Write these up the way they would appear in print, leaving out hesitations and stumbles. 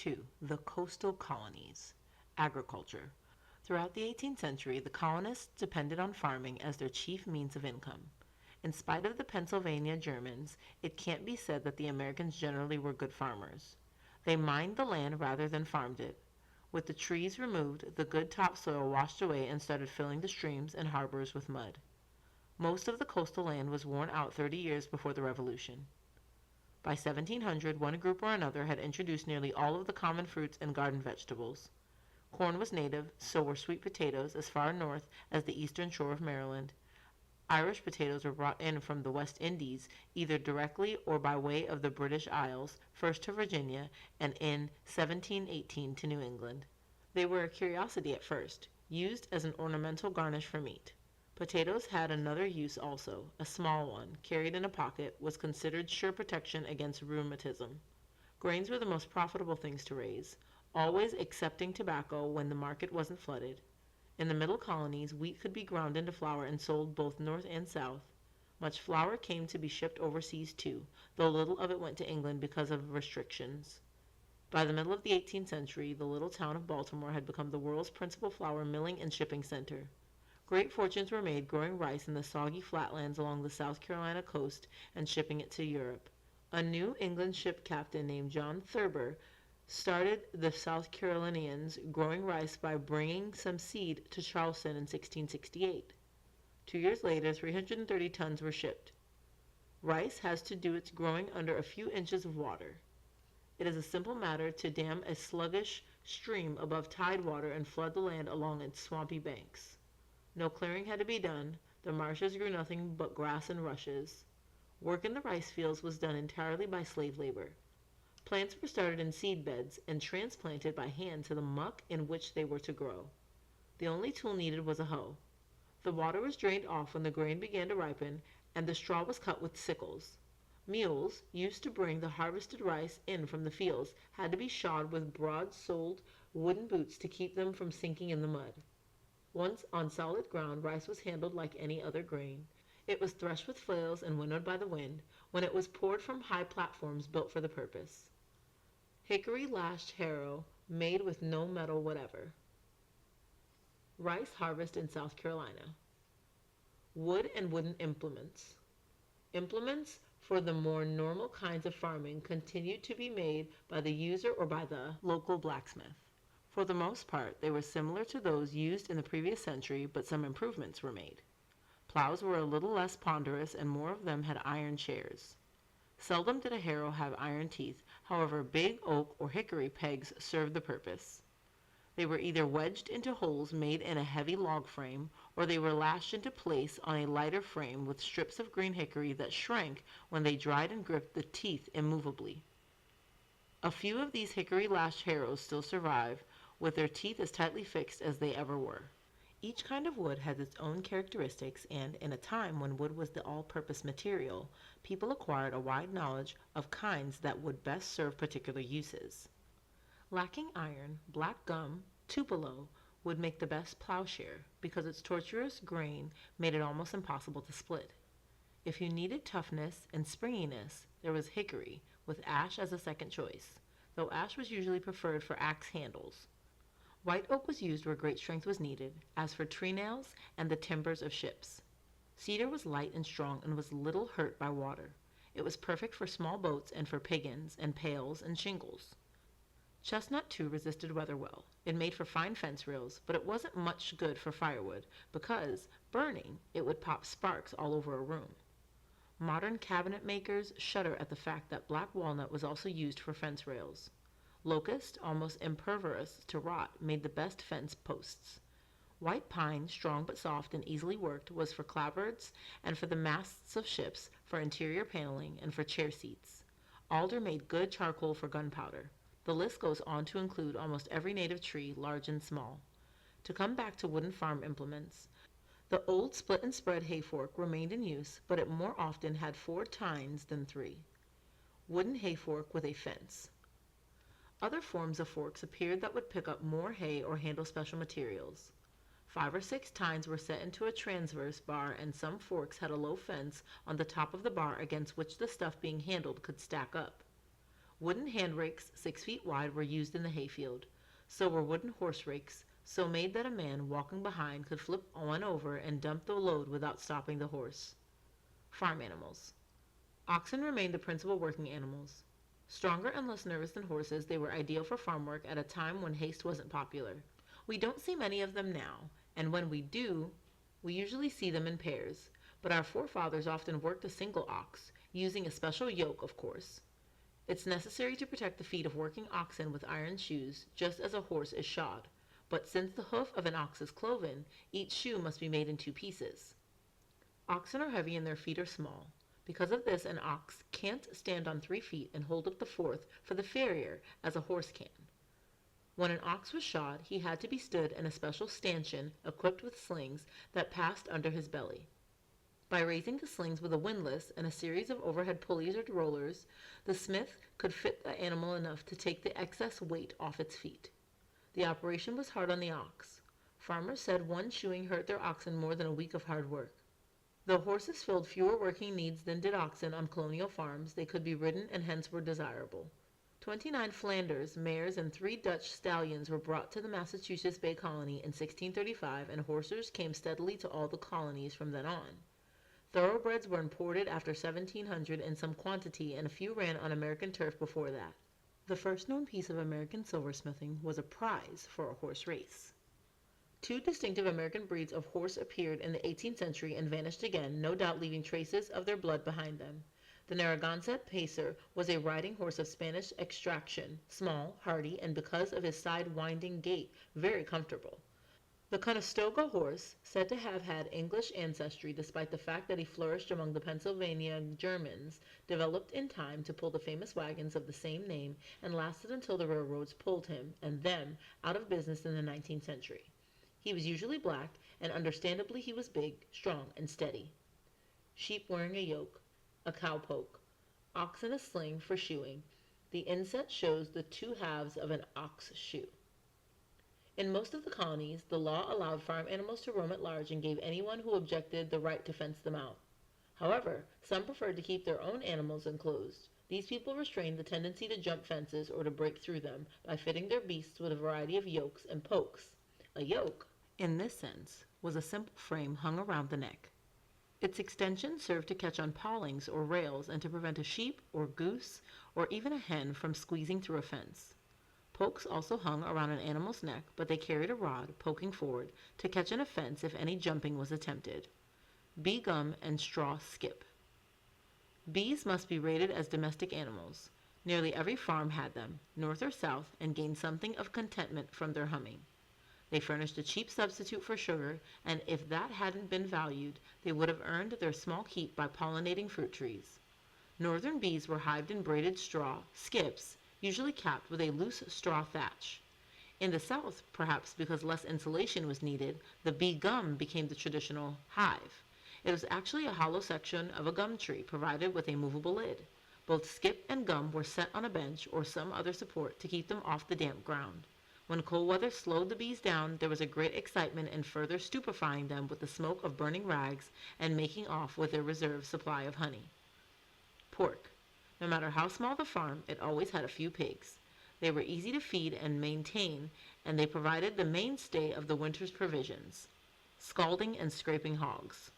2. The Coastal Colonies. Agriculture. Throughout the 18th century, the colonists depended on farming as their chief means of income. In spite of the Pennsylvania Germans, it can't be said that the Americans generally were good farmers. They mined the land rather than farmed it. With the trees removed, the good topsoil washed away and started filling the streams and harbors with mud. Most of the coastal land was worn out 30 years before the Revolution. By 1700, one group or another had introduced nearly all of the common fruits and garden vegetables. Corn was native, so were sweet potatoes as far north as the eastern shore of Maryland. Irish potatoes were brought in from the West Indies, either directly or by way of the British Isles, first to Virginia, and in 1718 to New England. They were a curiosity at first, used as an ornamental garnish for meat. Potatoes had another use also. A small one, carried in a pocket, was considered sure protection against rheumatism. Grains were the most profitable things to raise, always excepting tobacco when the market wasn't flooded. In the middle colonies, wheat could be ground into flour and sold both north and south. Much flour came to be shipped overseas too, though little of it went to England because of restrictions. By the middle of the 18th century, the little town of Baltimore had become the world's principal flour milling and shipping center. Great fortunes were made growing rice in the soggy flatlands along the South Carolina coast and shipping it to Europe. A New England ship captain named John Thurber started the South Carolinians growing rice by bringing some seed to Charleston in 1668. 2 years later, 330 tons were shipped. Rice has to do its growing under a few inches of water. It is a simple matter to dam a sluggish stream above tide water and flood the land along its swampy banks. No clearing had to be done. The marshes grew nothing but grass and rushes. Work in the rice fields was done entirely by slave labor. Plants were started in seed beds and transplanted by hand to the muck in which they were to grow. The only tool needed was a hoe. The water was drained off when the grain began to ripen, and the straw was cut with sickles. Mules, used to bring the harvested rice in from the fields, had to be shod with broad-soled wooden boots to keep them from sinking in the mud. Once on solid ground, rice was handled like any other grain. It was threshed with flails and winnowed by the wind, when it was poured from high platforms built for the purpose. Hickory-lashed harrow, made with no metal whatever. Rice harvest in South Carolina. Wood and wooden implements. Implements for the more normal kinds of farming continued to be made by the user or by the local blacksmith. For the most part, they were similar to those used in the previous century, but some improvements were made. Plows were a little less ponderous, and more of them had iron chairs. Seldom did a harrow have iron teeth, however big oak or hickory pegs served the purpose. They were either wedged into holes made in a heavy log frame, or they were lashed into place on a lighter frame with strips of green hickory that shrank when they dried and gripped the teeth immovably. A few of these hickory-lashed harrows still survive, with their teeth as tightly fixed as they ever were. Each kind of wood has its own characteristics, and in a time when wood was the all-purpose material, people acquired a wide knowledge of kinds that would best serve particular uses. Lacking iron, black gum, tupelo, would make the best plowshare, because its tortuous grain made it almost impossible to split. If you needed toughness and springiness, there was hickory, with ash as a second choice, though ash was usually preferred for axe handles. White oak was used where great strength was needed, as for tree nails and the timbers of ships. Cedar was light and strong and was little hurt by water. It was perfect for small boats and for piggins and pails and shingles. Chestnut, too, resisted weather well. It made for fine fence rails, but it wasn't much good for firewood, because, burning, it would pop sparks all over a room. Modern cabinet makers shudder at the fact that black walnut was also used for fence rails. Locust, almost impervious to rot, made the best fence posts. White pine, strong but soft and easily worked, was for clapboards and for the masts of ships, for interior paneling, and for chair seats. Alder made good charcoal for gunpowder. The list goes on to include almost every native tree, large and small. To come back to wooden farm implements, the old split and spread hay fork remained in use, but it more often had 4 tines than 3. Wooden hay fork with a fence. Other forms of forks appeared that would pick up more hay or handle special materials. 5 or 6 tines were set into a transverse bar, and some forks had a low fence on the top of the bar against which the stuff being handled could stack up. Wooden hand rakes 6 feet wide were used in the hayfield. So were wooden horse rakes, so made that a man walking behind could flip one over and dump the load without stopping the horse. Farm animals. Oxen remained the principal working animals. Stronger and less nervous than horses, they were ideal for farm work at a time when haste wasn't popular. We don't see many of them now, and when we do, we usually see them in pairs, but our forefathers often worked a single ox, using a special yoke, of course. It's necessary to protect the feet of working oxen with iron shoes, just as a horse is shod, but since the hoof of an ox is cloven, each shoe must be made in 2 pieces. Oxen are heavy and their feet are small. Because of this, an ox can't stand on 3 feet and hold up the fourth for the farrier as a horse can. When an ox was shod, he had to be stood in a special stanchion equipped with slings that passed under his belly. By raising the slings with a windlass and a series of overhead pulleys or rollers, the smith could fit the animal enough to take the excess weight off its feet. The operation was hard on the ox. Farmers said one shoeing hurt their oxen more than a week of hard work. Though horses filled fewer working needs than did oxen on colonial farms, they could be ridden and hence were desirable. 29 Flanders mares and 3 Dutch stallions were brought to the Massachusetts Bay Colony in 1635, and horses came steadily to all the colonies from then on. Thoroughbreds were imported after 1700 in some quantity, and a few ran on American turf before that. The first known piece of American silversmithing was a prize for a horse race. 2 distinctive American breeds of horse appeared in the 18th century and vanished again, no doubt leaving traces of their blood behind them. The Narragansett Pacer was a riding horse of Spanish extraction, small, hardy, and because of his side-winding gait, very comfortable. The Conestoga horse, said to have had English ancestry despite the fact that he flourished among the Pennsylvania Germans, developed in time to pull the famous wagons of the same name and lasted until the railroads pulled him, and them, out of business in the 19th century. He was usually black, and understandably he was big, strong, and steady. Sheep wearing a yoke, a cowpoke, ox in a sling for shoeing. The inset shows the 2 halves of an ox shoe. In most of the colonies, the law allowed farm animals to roam at large and gave anyone who objected the right to fence them out. However, some preferred to keep their own animals enclosed. These people restrained the tendency to jump fences or to break through them by fitting their beasts with a variety of yokes and pokes. A yoke, in this sense, was a simple frame hung around the neck. Its extension served to catch on palings or rails and to prevent a sheep or goose or even a hen from squeezing through a fence. Pokes also hung around an animal's neck, but they carried a rod, poking forward, to catch an offense if any jumping was attempted. Bee gum and straw skip. Bees must be rated as domestic animals. Nearly every farm had them, north or south, and gained something of contentment from their humming. They furnished a cheap substitute for sugar, and if that hadn't been valued, they would have earned their small keep by pollinating fruit trees. Northern bees were hived in braided straw, skips, usually capped with a loose straw thatch. In the South, perhaps because less insulation was needed, the bee gum became the traditional hive. It was actually a hollow section of a gum tree provided with a movable lid. Both skip and gum were set on a bench or some other support to keep them off the damp ground. When cold weather slowed the bees down, there was a great excitement in further stupefying them with the smoke of burning rags and making off with their reserve supply of honey. Pork. No matter how small the farm, it always had a few pigs. They were easy to feed and maintain, and they provided the mainstay of the winter's provisions, scalding and scraping hogs.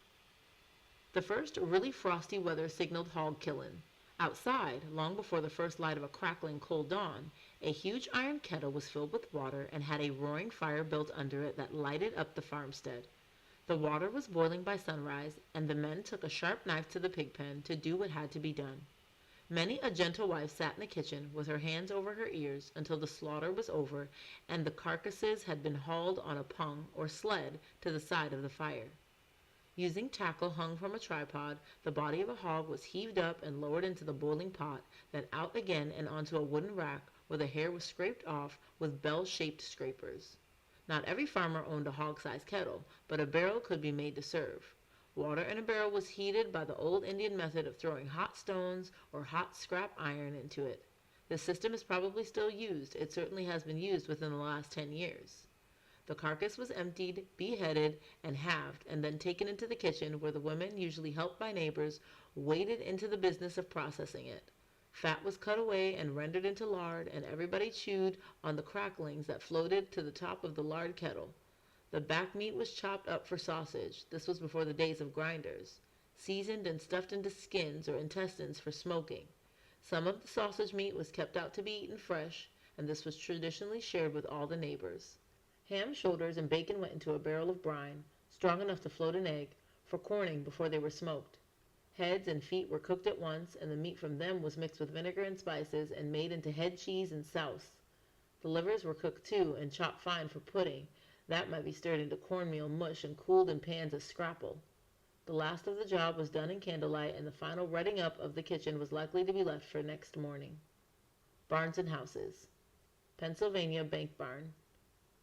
The first really frosty weather signaled hog killing. Outside, long before the first light of a crackling cold dawn, a huge iron kettle was filled with water and had a roaring fire built under it that lighted up the farmstead. The water was boiling by sunrise, and the men took a sharp knife to the pig pen to do what had to be done. Many a gentle wife sat in the kitchen with her hands over her ears until the slaughter was over and the carcasses had been hauled on a pung or sled to the side of the fire. Using tackle hung from a tripod, the body of a hog was heaved up and lowered into the boiling pot, then out again and onto a wooden rack where the hair was scraped off with bell-shaped scrapers. Not every farmer owned a hog-sized kettle, but a barrel could be made to serve. Water in a barrel was heated by the old Indian method of throwing hot stones or hot scrap iron into it. This system is probably still used. It certainly has been used within the last 10 years. The carcass was emptied, beheaded, and halved, and then taken into the kitchen where the women, usually helped by neighbors, waded into the business of processing it. Fat was cut away and rendered into lard, and everybody chewed on the cracklings that floated to the top of the lard kettle. The back meat was chopped up for sausage. This was before the days of grinders. Seasoned and stuffed into skins or intestines for smoking. Some of the sausage meat was kept out to be eaten fresh, and this was traditionally shared with all the neighbors. Ham shoulders and bacon went into a barrel of brine, strong enough to float an egg, for corning before they were smoked. Heads and feet were cooked at once, and the meat from them was mixed with vinegar and spices and made into head cheese and sauce. The livers were cooked too and chopped fine for pudding. That might be stirred into cornmeal mush and cooled in pans as scrapple. The last of the job was done in candlelight, and the final redding up of the kitchen was likely to be left for next morning. Barns and houses. Pennsylvania bank barn.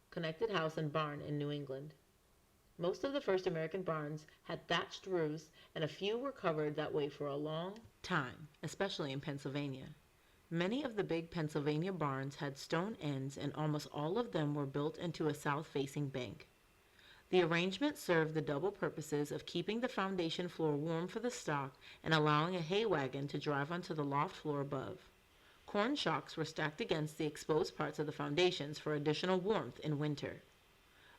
Connected house and barn in New England. Most of the first American barns had thatched roofs, and a few were covered that way for a long time, especially in Pennsylvania. Many of the big Pennsylvania barns had stone ends, and almost all of them were built into a south-facing bank. The arrangement served the double purposes of keeping the foundation floor warm for the stock and allowing a hay wagon to drive onto the loft floor above. Corn shocks were stacked against the exposed parts of the foundations for additional warmth in winter.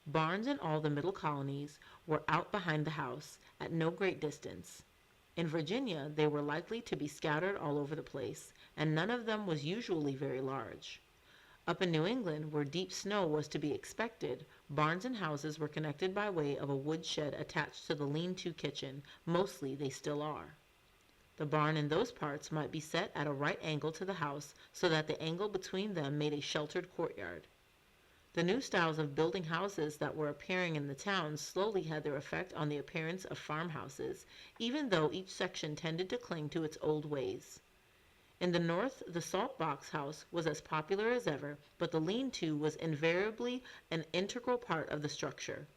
Barns in all the middle colonies were out behind the house, at no great distance. In Virginia, they were likely to be scattered all over the place, and none of them was usually very large. Up in New England, where deep snow was to be expected, barns and houses were connected by way of a wood shed attached to the lean-to kitchen. Mostly they still are. The barn in those parts might be set at a right angle to the house so that the angle between them made a sheltered courtyard. The new styles of building houses that were appearing in the towns slowly had their effect on the appearance of farmhouses, even though each section tended to cling to its old ways. In the North, the salt box house was as popular as ever, but the lean-to was invariably an integral part of the structure.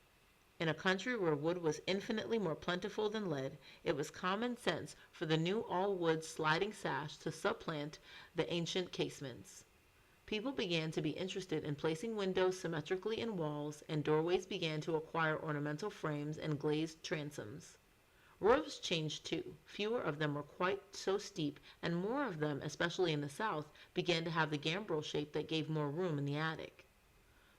In a country where wood was infinitely more plentiful than lead, it was common sense for the new all-wood sliding sash to supplant the ancient casements. People began to be interested in placing windows symmetrically in walls, and doorways began to acquire ornamental frames and glazed transoms. Roofs changed too. Fewer of them were quite so steep, and more of them, especially in the South, began to have the gambrel shape that gave more room in the attic.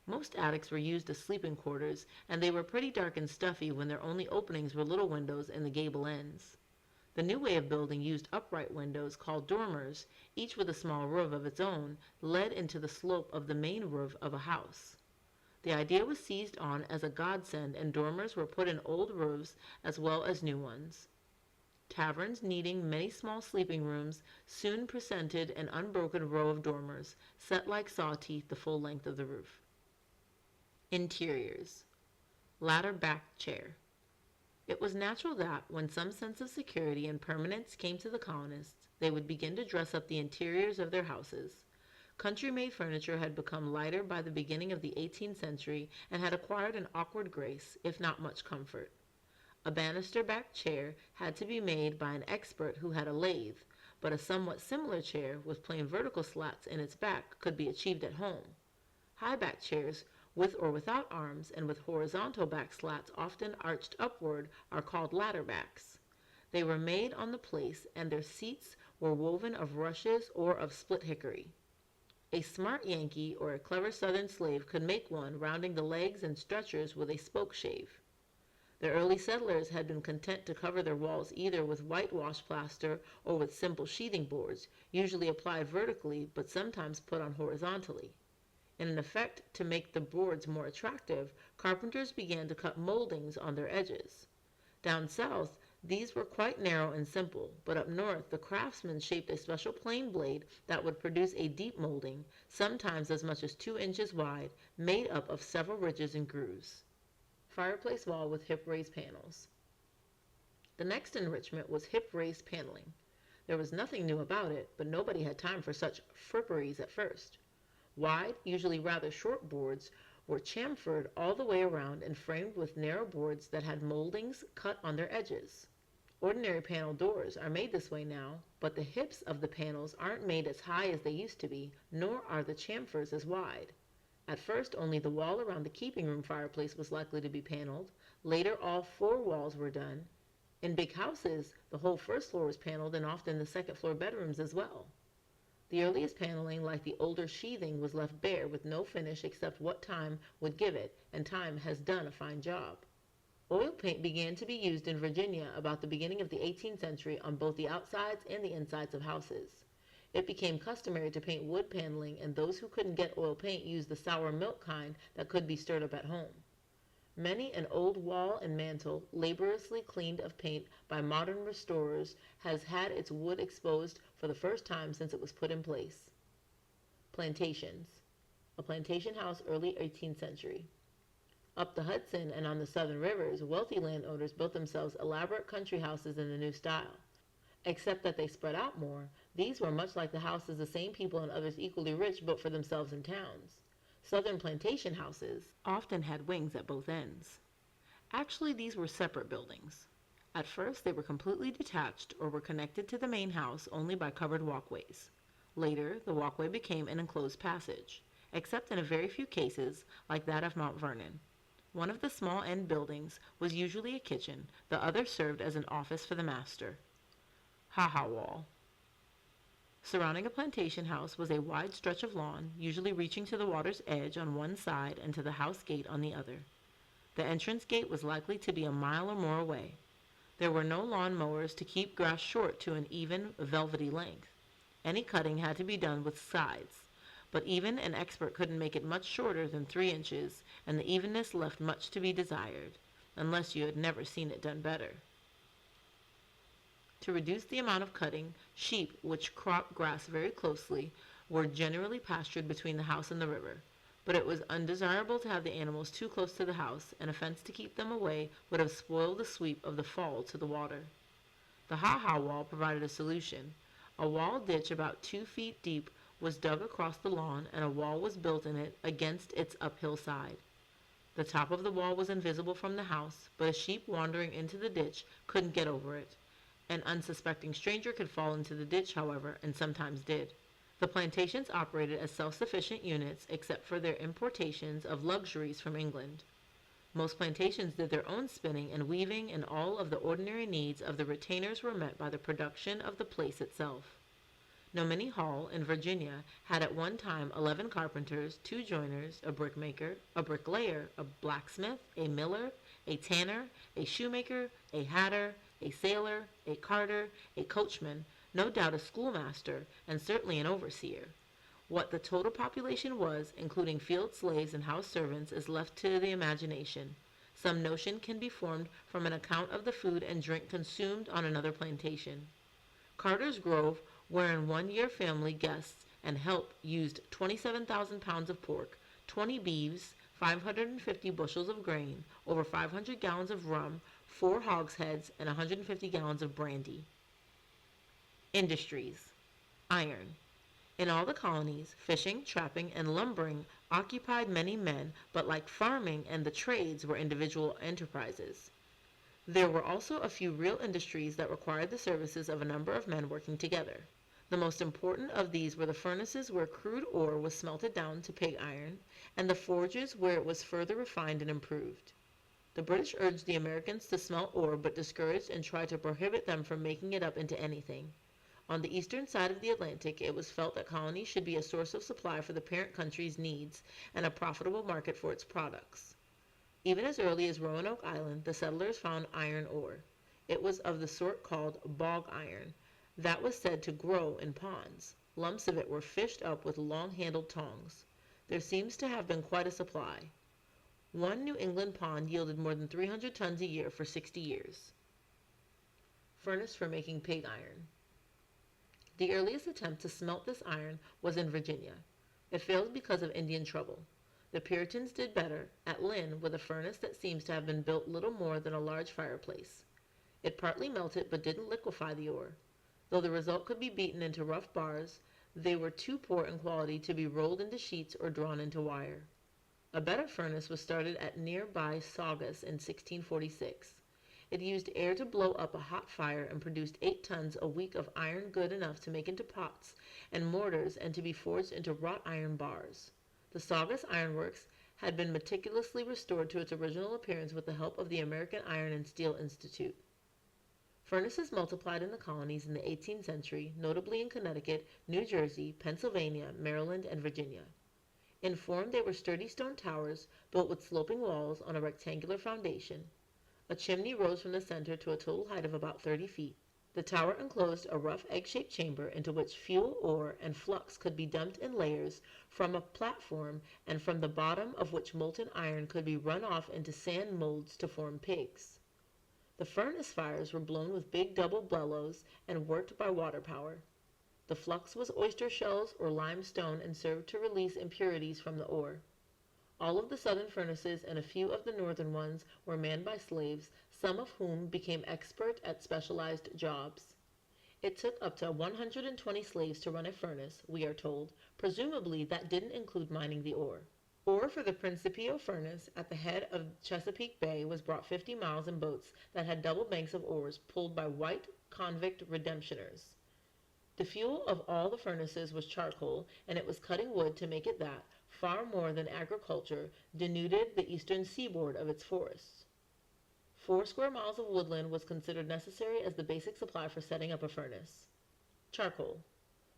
Most attics were used as sleeping quarters, and they were pretty dark and stuffy when their only openings were little windows in the gable ends. The new way of building used upright windows called dormers, each with a small roof of its own, led into the slope of the main roof of a house. The idea was seized on as a godsend, and dormers were put in old roofs as well as new ones. Taverns needing many small sleeping rooms soon presented an unbroken row of dormers, set like saw teeth the full length of the roof. Interiors. Ladder back chair. It was natural that, when some sense of security and permanence came to the colonists, they would begin to dress up the interiors of their houses. Country-made furniture had become lighter by the beginning of the 18th century and had acquired an awkward grace, if not much comfort. A banister-backed chair had to be made by an expert who had a lathe, but a somewhat similar chair with plain vertical slats in its back could be achieved at home. High-backed chairs, with or without arms and with horizontal back slats often arched upward, are called ladder backs. They were made on the place, and their seats were woven of rushes or of split hickory. A smart Yankee or a clever Southern slave could make one, rounding the legs and stretchers with a spoke shave. The early settlers had been content to cover their walls either with whitewash plaster or with simple sheathing boards, usually applied vertically but sometimes put on horizontally. In an effort to make the boards more attractive, carpenters began to cut moldings on their edges. Down south, these were quite narrow and simple, but up north the craftsmen shaped a special plane blade that would produce a deep molding, sometimes as much as 2 inches wide, made up of several ridges and grooves. Fireplace wall with hip-raised panels. The next enrichment was hip-raised paneling. There was nothing new about it, but nobody had time for such fripperies at first. Wide, usually rather short boards were chamfered all the way around and framed with narrow boards that had moldings cut on their edges. Ordinary panel doors are made this way now, but the hips of the panels aren't made as high as they used to be, nor are the chamfers as wide. At first, only the wall around the keeping room fireplace was likely to be paneled. Later, all 4 walls were done. In big houses, the whole first floor was paneled, and often the second floor bedrooms as well. The earliest paneling, like the older sheathing, was left bare with no finish except what time would give it, and time has done a fine job. Oil paint began to be used in Virginia about the beginning of the 18th century on both the outsides and the insides of houses. It became customary to paint wood paneling, and those who couldn't get oil paint used the sour milk kind that could be stirred up at home. Many an old wall and mantel, laboriously cleaned of paint by modern restorers, has had its wood exposed for the first time since it was put in place. Plantations. A plantation house, early 18th century. Up the Hudson and on the southern rivers, wealthy landowners built themselves elaborate country houses in the new style. Except that they spread out more, these were much like the houses the same people and others equally rich built for themselves in towns. Southern plantation houses often had wings at both ends. Actually, these were separate buildings. At first, they were completely detached or were connected to the main house only by covered walkways. Later, the walkway became an enclosed passage, except in a very few cases, like that of Mount Vernon. One of the small end buildings was usually a kitchen, the other served as an office for the master. Ha-ha wall. Surrounding a plantation house was a wide stretch of lawn, usually reaching to the water's edge on one side and to the house gate on the other. The entrance gate was likely to be a mile or more away. There were no lawn mowers to keep grass short to an even, velvety length. Any cutting had to be done with scythes, but even an expert couldn't make it much shorter than 3 inches, and the evenness left much to be desired, unless you had never seen it done better. To reduce the amount of cutting, sheep, which crop grass very closely, were generally pastured between the house and the river, but it was undesirable to have the animals too close to the house, and a fence to keep them away would have spoiled the sweep of the fall to the water. The ha-ha wall provided a solution. A wall ditch about 2 feet deep was dug across the lawn, and a wall was built in it against its uphill side. The top of the wall was invisible from the house, but a sheep wandering into the ditch couldn't get over it. An unsuspecting stranger could fall into the ditch, however, and sometimes did. The plantations operated as self-sufficient units except for their importations of luxuries from England. Most plantations did their own spinning and weaving, and all of the ordinary needs of the retainers were met by the production of the place itself. Nomini Hall, in Virginia, had at one time 11 carpenters, 2 joiners, a brickmaker, a bricklayer, a blacksmith, a miller, a tanner, a shoemaker, a hatter, a sailor, a carter, a coachman, no doubt a schoolmaster, and certainly an overseer. What the total population was, including field slaves and house servants, is left to the imagination. Some notion can be formed from an account of the food and drink consumed on another plantation. Carter's Grove, wherein one-year family guests and help used 27,000 pounds of pork, 20 beeves, 550 bushels of grain, over 500 gallons of rum, 4 hogsheads, and 150 gallons of brandy. Industries. Iron. In all the colonies, fishing, trapping, and lumbering occupied many men, but like farming and the trades were individual enterprises. There were also a few real industries that required the services of a number of men working together. The most important of these were the furnaces where crude ore was smelted down to pig iron, and the forges where it was further refined and improved. The British urged the Americans to smelt ore, but discouraged and tried to prohibit them from making it up into anything. On the eastern side of the Atlantic, it was felt that colonies should be a source of supply for the parent country's needs and a profitable market for its products. Even as early as Roanoke Island, the settlers found iron ore. It was of the sort called bog iron, that was said to grow in ponds. Lumps of it were fished up with long-handled tongs. There seems to have been quite a supply. One New England pond yielded more than 300 tons a year for 60 years. Furnace for making pig iron. The earliest attempt to smelt this iron was in Virginia. It failed because of Indian trouble. The Puritans did better, at Lynn, with a furnace that seems to have been built little more than a large fireplace. It partly melted but didn't liquefy the ore. Though the result could be beaten into rough bars, they were too poor in quality to be rolled into sheets or drawn into wire. A better furnace was started at nearby Saugus in 1646. It used air to blow up a hot fire and produced 8 tons a week of iron good enough to make into pots and mortars and to be forged into wrought iron bars. The Saugus Ironworks had been meticulously restored to its original appearance with the help of the American Iron and Steel Institute. Furnaces multiplied in the colonies in the 18th century, notably in Connecticut, New Jersey, Pennsylvania, Maryland, and Virginia. In form, they were sturdy stone towers built with sloping walls on a rectangular foundation. A chimney rose from the center to a total height of about 30 feet. The tower enclosed a rough egg-shaped chamber into which fuel, ore, and flux could be dumped in layers from a platform, and from the bottom of which molten iron could be run off into sand molds to form pigs. The furnace fires were blown with big double bellows and worked by water power. The flux was oyster shells or limestone and served to release impurities from the ore. All of the southern furnaces and a few of the northern ones were manned by slaves, some of whom became expert at specialized jobs. It took up to 120 slaves to run a furnace, we are told. Presumably that didn't include mining the ore. Ore for the Principio furnace at the head of Chesapeake Bay was brought 50 miles in boats that had double banks of oars pulled by white convict redemptioners. The fuel of all the furnaces was charcoal, and it was cutting wood to make it that, far more than agriculture, denuded the eastern seaboard of its forests. 4 square miles of woodland was considered necessary as the basic supply for setting up a furnace. Charcoal.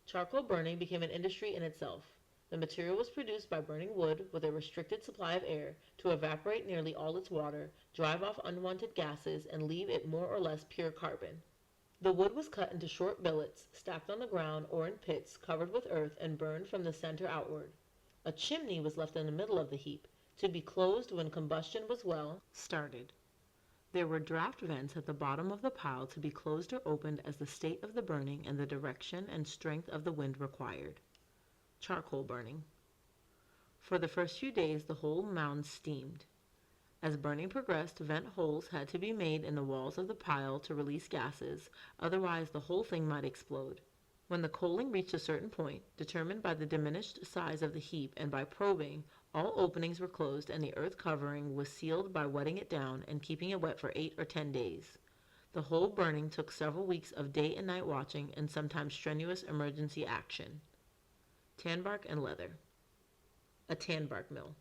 Charcoal burning became an industry in itself. The material was produced by burning wood with a restricted supply of air to evaporate nearly all its water, drive off unwanted gases, and leave it more or less pure carbon. The wood was cut into short billets, stacked on the ground or in pits covered with earth, and burned from the center outward. A chimney was left in the middle of the heap, to be closed when combustion was well started. There were draft vents at the bottom of the pile to be closed or opened as the state of the burning and the direction and strength of the wind required. Charcoal burning. For the first few days the whole mound steamed. As burning progressed, vent holes had to be made in the walls of the pile to release gases, otherwise the whole thing might explode. When the coaling reached a certain point, determined by the diminished size of the heap and by probing, all openings were closed and the earth covering was sealed by wetting it down and keeping it wet for 8 or 10 days. The whole burning took several weeks of day and night watching and sometimes strenuous emergency action. Tan bark and leather. A tan bark mill.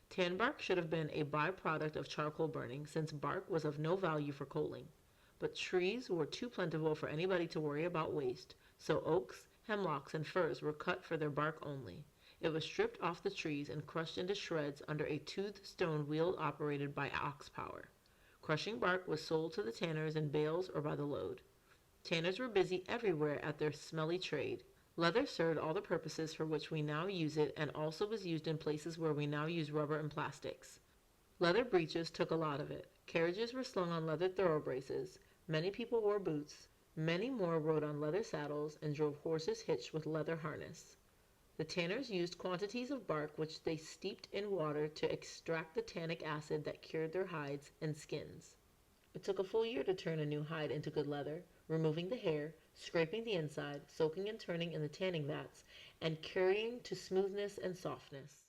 Tan bark should have been a byproduct of charcoal burning, since bark was of no value for coaling. But trees were too plentiful for anybody to worry about waste, so oaks, hemlocks, and firs were cut for their bark only. It was stripped off the trees and crushed into shreds under a toothed stone wheel operated by ox power. Crushing bark was sold to the tanners in bales or by the load. Tanners were busy everywhere at their smelly trade. Leather served all the purposes for which we now use it, and also was used in places where we now use rubber and plastics. Leather breeches took a lot of it. Carriages were slung on leather thoroughbraces. Many people wore boots. Many more rode on leather saddles and drove horses hitched with leather harness. The tanners used quantities of bark which they steeped in water to extract the tannic acid that cured their hides and skins. It took a full year to turn a new hide into good leather, removing the hair, scraping the inside, soaking and turning in the tanning vats, and curing to smoothness and softness.